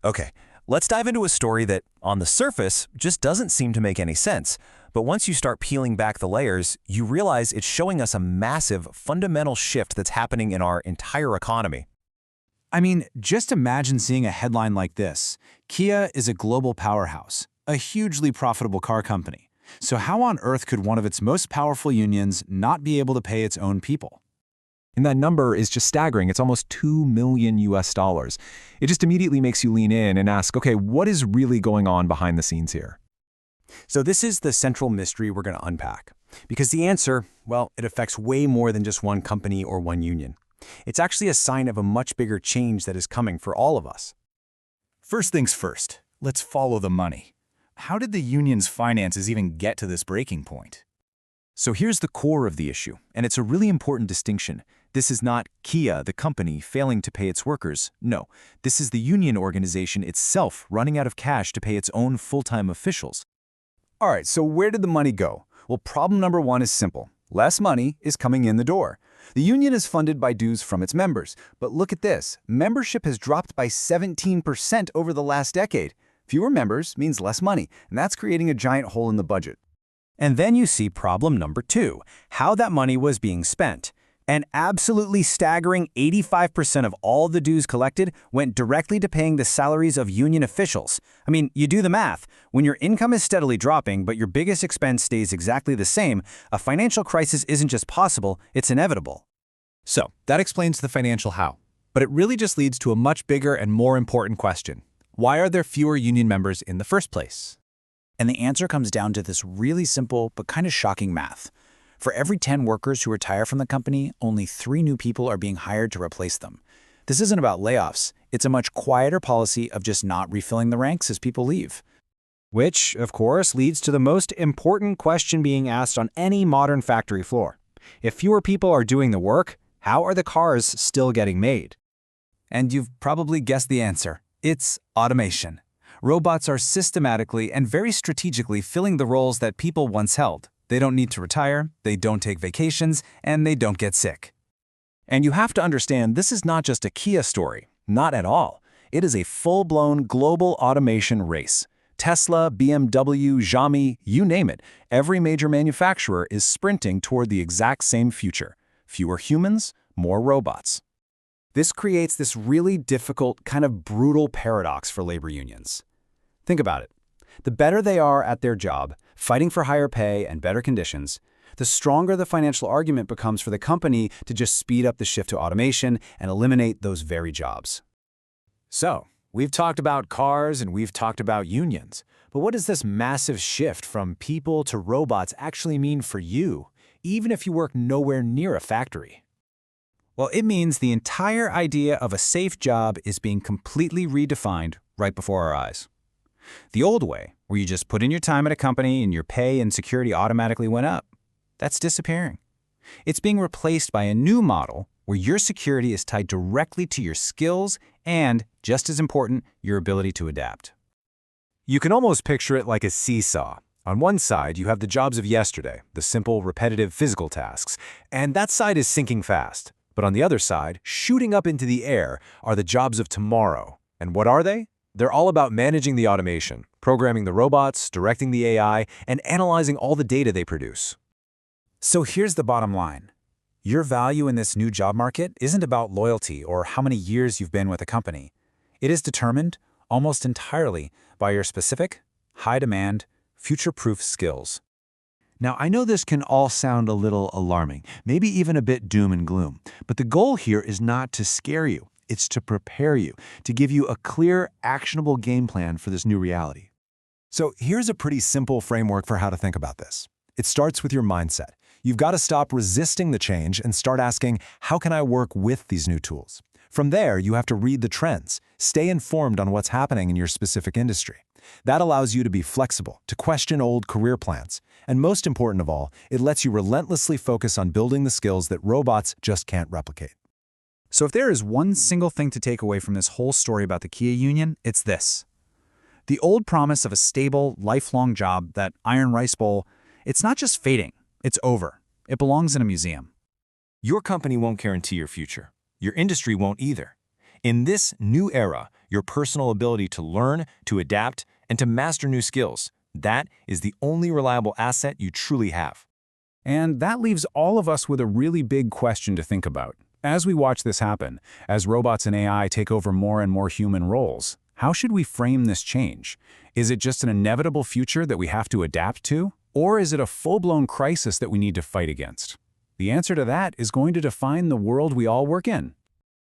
Okay, let's dive into a story that, on the surface, just doesn't seem to make any sense. But once you start peeling back the layers, you realize it's showing us a massive, fundamental shift that's happening in our entire economy. I mean, just imagine seeing a headline like this. Kia is a global powerhouse, a hugely profitable car company. So how on earth could one of its most powerful unions not be able to pay its own people? And that number is just staggering. It's almost 2 million US dollars. It just immediately makes you lean in and ask, okay, what is really going on behind the scenes here? So this is the central mystery we're going to unpack. Because the answer, well, it affects way more than just one company or one union. It's actually a sign of a much bigger change that is coming for all of us. First things first, let's follow the money. How did the union's finances even get to this breaking point? So here's the core of the issue, and it's a really important distinction. This is not Kia, the company, failing to pay its workers. No, this is the union organization itself running out of cash to pay its own full-time officials. All right, so where did the money go? Well, problem number one is simple. Less money is coming in the door. The union is funded by dues from its members. But look at this. Membership has dropped by 17% over the last decade. Fewer members means less money, and that's creating a giant hole in the budget. And then you see problem number two, how that money was being spent. An absolutely staggering 85% of all the dues collected went directly to paying the salaries of union officials. I mean, you do the math. When your income is steadily dropping, but your biggest expense stays exactly the same, a financial crisis isn't just possible, it's inevitable. So, that explains the financial how. But it really just leads to a much bigger and more important question. Why are there fewer union members in the first place? And the answer comes down to this really simple but kind of shocking math. For every 10 workers who retire from the company, only 3 new people are being hired to replace them. This isn't about layoffs. It's a much quieter policy of just not refilling the ranks as people leave. Which, of course, leads to the most important question being asked on any modern factory floor. If fewer people are doing the work, how are the cars still getting made? And you've probably guessed the answer. It's automation. Robots are systematically and very strategically filling the roles that people once held. They don't need to retire, they don't take vacations, and they don't get sick. And you have to understand, this is not just a Kia story. Not at all. It is a full-blown global automation race. Tesla, BMW, Xiaomi, you name it, every major manufacturer is sprinting toward the exact same future. Fewer humans, more robots. This creates this really difficult, kind of brutal paradox for labor unions. Think about it. The better they are at their job, fighting for higher pay and better conditions, the stronger the financial argument becomes for the company to just speed up the shift to automation and eliminate those very jobs. So, we've talked about cars and we've talked about unions, but what does this massive shift from people to robots actually mean for you, even if you work nowhere near a factory? Well, it means the entire idea of a safe job is being completely redefined right before our eyes. The old way, where you just put in your time at a company and your pay and security automatically went up, that's disappearing. It's being replaced by a new model where your security is tied directly to your skills and, just as important, your ability to adapt. You can almost picture it like a seesaw. On one side, you have the jobs of yesterday, the simple, repetitive physical tasks, and that side is sinking fast. But on the other side, shooting up into the air, are the jobs of tomorrow. And what are they? They're all about managing the automation, programming the robots, directing the AI, and analyzing all the data they produce. So here's the bottom line. Your value in this new job market isn't about loyalty or how many years you've been with a company. It is determined, almost entirely, by your specific, high-demand, future-proof skills. Now, I know this can all sound a little alarming, maybe even a bit doom and gloom, but the goal here is not to scare you. It's to prepare you, to give you a clear, actionable game plan for this new reality. So here's a pretty simple framework for how to think about this. It starts with your mindset. You've got to stop resisting the change and start asking, how can I work with these new tools? From there, you have to read the trends, stay informed on what's happening in your specific industry. That allows you to be flexible, to question old career plans. And most important of all, it lets you relentlessly focus on building the skills that robots just can't replicate. So if there is one single thing to take away from this whole story about the Kia union, it's this. The old promise of a stable, lifelong job, that iron rice bowl, it's not just fading, it's over. It belongs in a museum. Your company won't guarantee your future. Your industry won't either. In this new era, your personal ability to learn, to adapt, and to master new skills, that is the only reliable asset you truly have. And that leaves all of us with a really big question to think about. As we watch this happen, as robots and AI take over more and more human roles, how should we frame this change? Is it just an inevitable future that we have to adapt to? Or is it a full-blown crisis that we need to fight against? The answer to that is going to define the world we all work in.